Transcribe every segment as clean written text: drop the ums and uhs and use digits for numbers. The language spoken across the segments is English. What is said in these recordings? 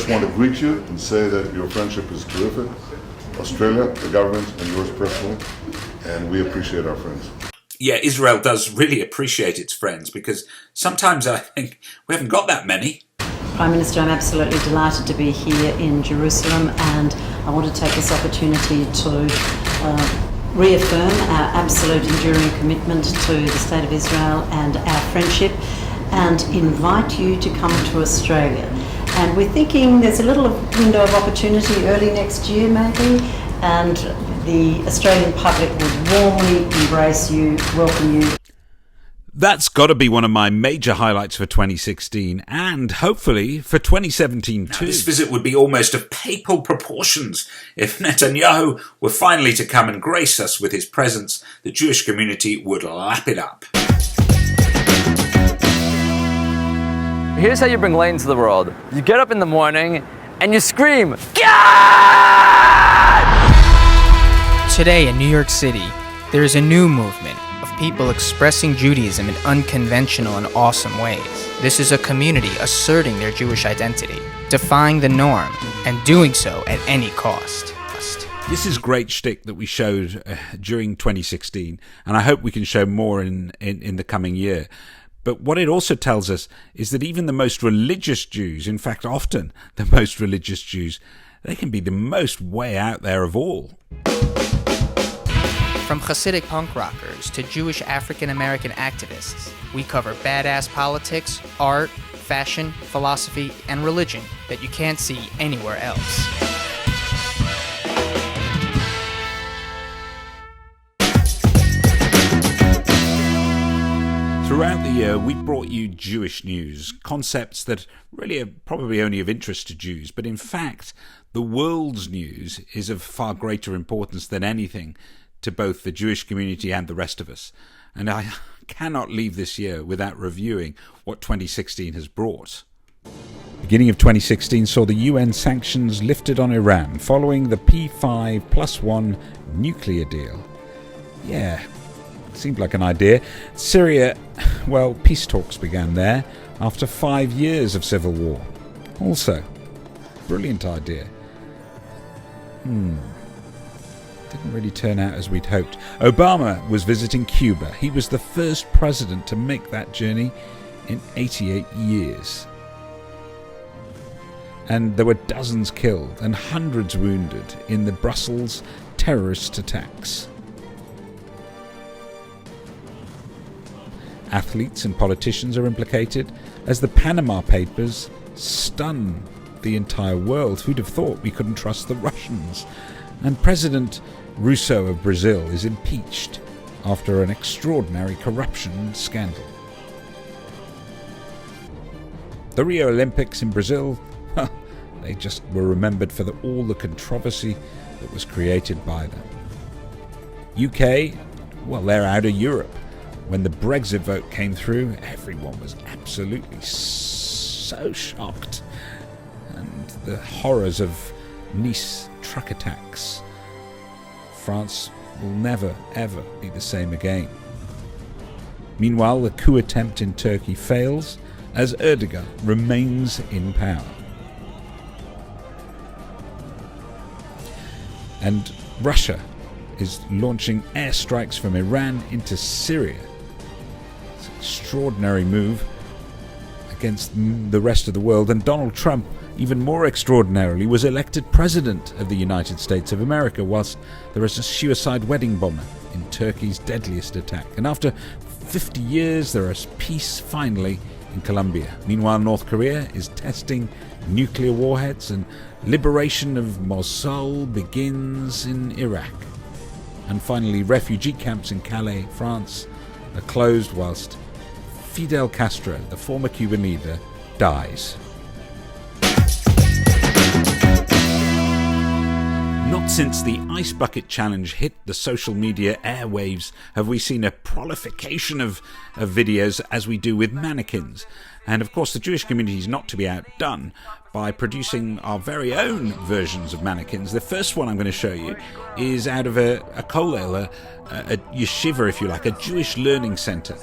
just want to greet you and say that your friendship is terrific. Australia, the government, and yours personally, and we appreciate our friends. Yeah, Israel does really appreciate its friends, because sometimes I think we haven't got that many. Prime Minister, I'm absolutely delighted to be here in Jerusalem, and I want to take this opportunity to reaffirm our absolute enduring commitment to the State of Israel and our friendship, and invite you to come to Australia. And we're thinking there's a little window of opportunity early next year maybe, and the Australian public would warmly embrace you, welcome you. That's got to be one of my major highlights for 2016, and hopefully for 2017 too. Now, this visit would be almost of papal proportions. If Netanyahu were finally to come and grace us with his presence, the Jewish community would lap it up. Here's how you bring light into the world. You get up in the morning and you scream, God! Today in New York City, there is a new movement of people expressing Judaism in unconventional and awesome ways. This is a community asserting their Jewish identity, defying the norm, and doing so at any cost. This is great shtick that we showed during 2016, and I hope we can show more in the coming year. But what it also tells us is that even the most religious Jews, in fact often the most religious Jews, they can be the most way out there of all. From Hasidic punk rockers to Jewish African-American activists, we cover badass politics, art, fashion, philosophy, and religion that you can't see anywhere else. Throughout the year, we brought you Jewish news, concepts that really are probably only of interest to Jews, but in fact, the world's news is of far greater importance than anything to both the Jewish community and the rest of us. And I cannot leave this year without reviewing what 2016 has brought. Beginning of 2016 saw the UN sanctions lifted on Iran following the P5+1 nuclear deal. Yeah, seemed like an idea. Syria, well, peace talks began there after 5 years of civil war. Also, brilliant idea. Didn't really turn out as we'd hoped. Obama was visiting Cuba. He was the first president to make that journey in 88 years. And there were dozens killed and hundreds wounded in the Brussels terrorist attacks. Athletes and politicians are implicated as the Panama Papers stun the entire world. Who'd have thought we couldn't trust the Russians? And President Rousseau of Brazil is impeached after an extraordinary corruption scandal. The Rio Olympics in Brazil, they just were remembered for all the controversy that was created by them. UK, well, they're out of Europe. When the Brexit vote came through, everyone was absolutely so shocked. And the horrors of Nice truck attacks. France will never, ever be the same again. Meanwhile, the coup attempt in Turkey fails as Erdogan remains in power. And Russia is launching airstrikes from Iran into Syria. It's an extraordinary move against the rest of the world. And Donald Trump, even more extraordinarily, was elected President of the United States of America whilst there was a suicide wedding bomber in Turkey's deadliest attack. And after 50 years, there is peace finally in Colombia. Meanwhile, North Korea is testing nuclear warheads, and liberation of Mosul begins in Iraq. And finally, refugee camps in Calais, France, are closed whilst Fidel Castro, the former Cuban leader, dies. Not since the Ice Bucket Challenge hit the social media airwaves have we seen a proliferation of videos as we do with mannequins. And of course the Jewish community is not to be outdone by producing our very own versions of mannequins. The first one I'm going to show you is out of a kollel, a yeshiva if you like, a Jewish learning centre.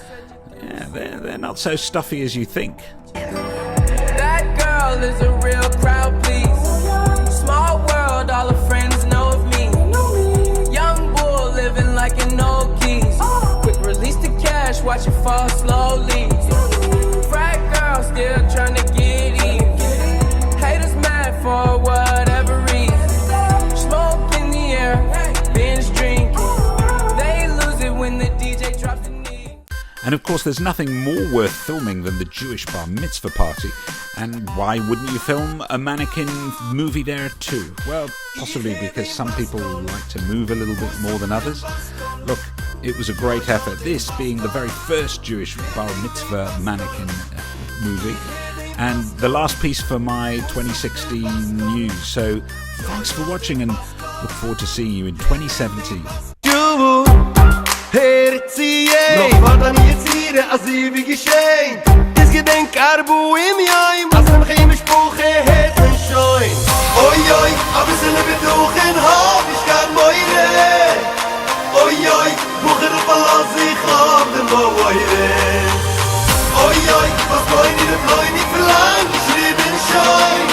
Yeah, they're not so stuffy as you think. That girl girl is a real crowd, please. Small world, all her friends know of me. Young bull living like an old keys. Quick release the cash, watch it fall slowly. Frat girl still trying to get in. Haters mad for whatever reason. Smoke in the air, binge drinking. They lose it when the DJ drops the knee. And of course, there's nothing more worth filming than the Jewish bar mitzvah party. And why wouldn't you film a mannequin movie there too? Well, possibly because some people like to move a little bit more than others. Look, it was a great effort, this being the very first Jewish bar mitzvah mannequin movie. And the last piece for my 2016 news. So thanks for watching and look forward to seeing you in 2017. Noch war dann jetzt hier, als ewig geschehen. Das Gedenk Arbu im Jaim, als ein chemisch Buche hätten scheun. Oi, oi, aber sie lebe duchen, hab ich gar moire. Oi, oi, Bucher verlass ich hab den Boire. Oi, oi, was boi nicht verlangt, ich schrieb in scheun.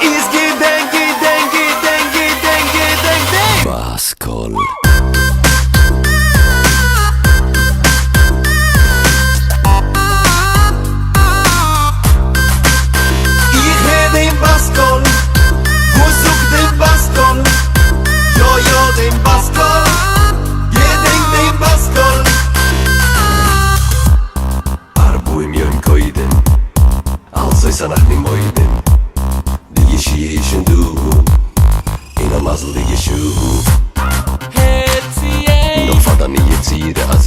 Is Gedenk, Gedenk, Gedenk, Gedenk, Gedenk, Gedenk. Baskol. Baskol, wo sucht den Baskol? Jo, den Baskol, jeden den Baskol. Arbu im Yom Koiden, also ist nach dem Moiden. Die Yeshischen du, in a Masel die Yeshu. Noch fand er nie jetzt hier, als